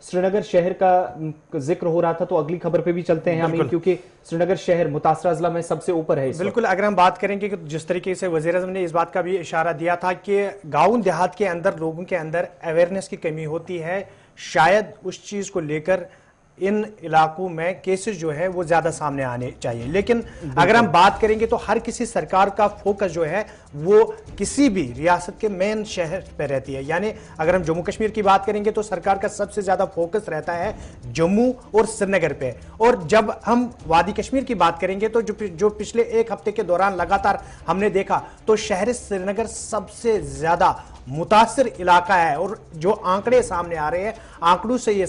श्रीनगर शहर का जिक्र हो रहा था, तो अगली खबर पे भी चलते हैं अमीन, क्योंकि श्रीनगर शहर मुतासरा अजला में सबसे ऊपर है। बिल्कुल, अगर हम बात करेंगे कि जिस तरीके से वज़ीर आज़म ने इस बात का भी इशारा दिया था कि गाँव देहात के अंदर लोगों के अंदर अवेयरनेस की कमी होती है, शायद उस चीज़ को लेकर इन इलाकों में केसेस जो है वो ज्यादा सामने आने चाहिए। लेकिन अगर हम बात करेंगे तो हर किसी सरकार का फोकस जो है वो किसी भी रियासत के मेन शहर पे रहती है। यानी अगर हम जम्मू कश्मीर की बात करेंगे तो सरकार का सबसे ज्यादा फोकस रहता है जम्मू और श्रीनगर पे, और जब हम वादी कश्मीर की बात करेंगे तो जो पिछले एक हफ्ते के दौरान लगातार हमने देखा तो शहर श्रीनगर सबसे ज्यादा मुतासिर इलाका है। और जो आंकड़े सामने आ रहे हैं, आंकड़ों से ये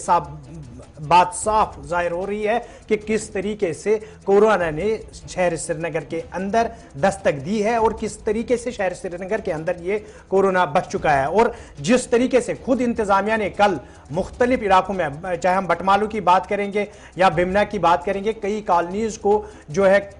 बात साफ जाहिर हो रही है कि किस तरीके से कोरोना ने शहर श्रीनगर के अंदर दस्तक दी है और किस तरीके से शहर श्रीनगर के अंदर ये कोरोना बच चुका है। और जिस तरीके से खुद इंतजामिया ने कल मुख्तलिफ इलाकों में, चाहे हम बटमालू की बात करेंगे या बिमना की बात करेंगे, कई कॉलोनीज को जो है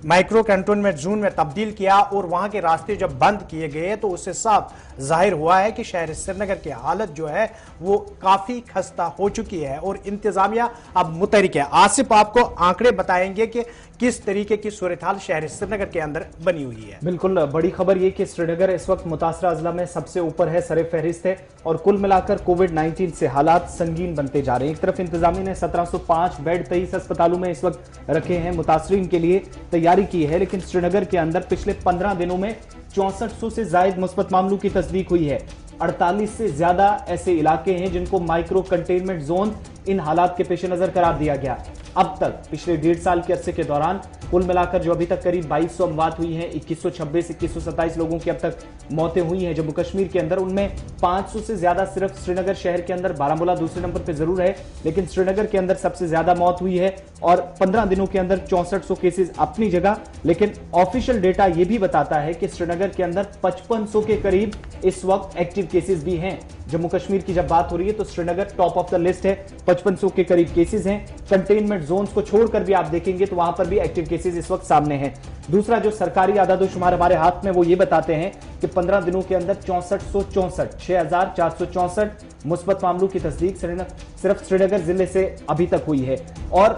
माइक्रो कंटेनमेंट जोन में तब्दील किया और वहां के रास्ते जब बंद किए गए तो उससे साफ जाहिर हुआ है कि शहर श्रीनगर की हालत जो है वो काफी खस्ता हो चुकी है और इंतजामिया अब मुतहरिक है। आसिफ आपको आंकड़े बताएंगे कि किस तरीके की सूरत हाल शहर श्रीनगर के अंदर बनी हुई है। बिल्कुल, बड़ी खबर ये कि श्रीनगर इस वक्त मुतासरा अजला में सबसे ऊपर है, सरे फहरिस्त है, और कुल मिलाकर कोविड-19 से हालात संगीन बनते जा रहे हैं। एक तरफ इंतजामिया ने 1705 बेड 23 अस्पतालों में इस वक्त रखे हैं, मुतासरीन के लिए तैयारी की है, लेकिन श्रीनगर के अंदर पिछले 15 दिनों में 6400 से जायद मुस्बत मामलों की तस्दीक हुई है। 48 से ज्यादा ऐसे इलाके हैं जिनको माइक्रो कंटेनमेंट जोन इन हालात के पेश नजर करार दिया गया। अब तक पिछले 1.5 साल के अरसे के दौरान कुल मिलाकर जो अभी तक करीब 2200 अमवात हुई हैं, 2126 2127 लोगों की अब तक मौतें हुई हैं जम्मू कश्मीर के अंदर। उनमें 500 से ज्यादा सिर्फ श्रीनगर शहर के अंदर, बारामूला दूसरे नंबर पे जरूर है, लेकिन श्रीनगर के अंदर सबसे ज्यादा मौत हुई है और 15 दिनों के अंदर 6400 केसेस अपनी जगह। लेकिन ऑफिशियल डेटा यह भी बताता है कि श्रीनगर के अंदर 5500 के करीब इस वक्त एक्टिव केसेस भी हैं। जम्मू कश्मीर की जब बात हो रही है तो Srinagar top of the list है, 5500 के करीब केसेस हैं। कंटेनमेंट जोन्स को छोड़कर भी आप देखेंगे तो वहां पर भी एक्टिव केसेस इस वक्त सामने हैं। दूसरा जो सरकारी आदादोशुमार हमारे हाथ में वो ये बताते हैं कि 15 दिनों के अंदर 6464 मुस्बत मामलों की तस्दीक सिर्फ श्रीनगर जिले से अभी तक हुई है। और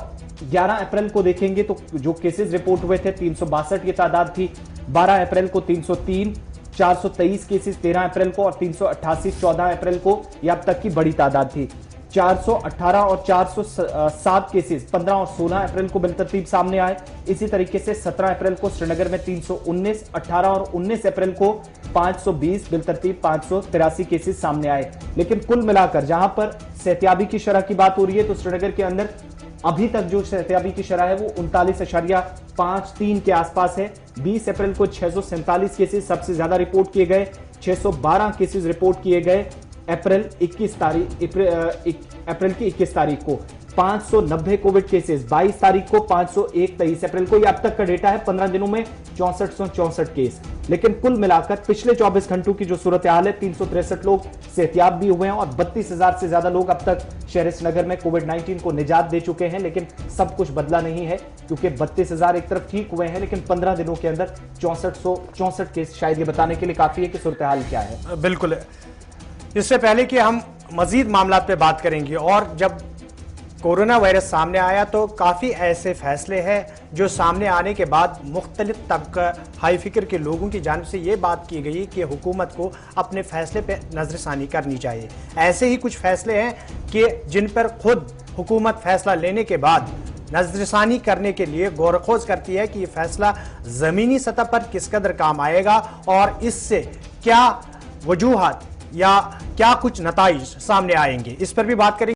11 अप्रैल को देखेंगे तो जो केसेस रिपोर्ट हुए थे 362 की तादाद थी, 12 अप्रैल को 303, 423 केसेस 13 अप्रैल को और 388 14 अप्रैल को, यह अब तक की बड़ी तादाद थी। 418 और 407 केसेस 15 और 16 अप्रैल को बिलतरतीब सामने आए। इसी तरीके से 17 अप्रैल को श्रीनगर में 319, 18 और 19 अप्रैल को 520, बिलतरतीब 583 केसेस सामने आए। लेकिन कुल मिलाकर जहां पर सेहतियाबी की शरह की बात हो रही है तो श्रीनगर के अंदर अभी तक जो सेहतियाबी की शरह है वो 39.53 के आसपास है। 20 अप्रैल को 647 केसेस सबसे ज्यादा रिपोर्ट किए गए, 612 केसेस रिपोर्ट किए गए अप्रैल की 21 तारीख को। 590 कोविड केसेस 22 तारीख को, 501 23 अप्रैल को। यह अब तक का डेटा है, 15 दिनों में 6464 केस। लेकिन कुल मिलाकर पिछले 24 घंटों की जो सूरत हाल है, 363 लोग सेहतियाब भी हुए हैं और 32,000 से ज्यादा लोग अब तक शहर श्रीनगर में कोविड-19 को निजात दे चुके हैं। लेकिन सब कुछ बदला नहीं है, क्योंकि 32,000 एक तरफ ठीक हुए हैं, लेकिन 15 दिनों के अंदर 6464 केस शायद ये बताने के लिए काफी है कि सूरत हाल क्या है। बिल्कुल, इससे पहले कि हम मजीद मामला पे बात करेंगे, और जब कोरोना वायरस सामने आया तो काफ़ी ऐसे फैसले हैं जो सामने आने के बाद मुख्तलिफ तबका हाई फिक्र के लोगों की जानिब से ये बात की गई कि हुकूमत को अपने फैसले पे नजरसानी करनी चाहिए। ऐसे ही कुछ फैसले हैं कि जिन पर खुद हुकूमत फैसला लेने के बाद नजरसानी करने के लिए गौर-खोज करती है कि ये फैसला ज़मीनी सतह पर किस कदर काम आएगा और इससे क्या वजूहात या क्या कुछ नताइज सामने आएंगे। इस पर भी बात करेंगे।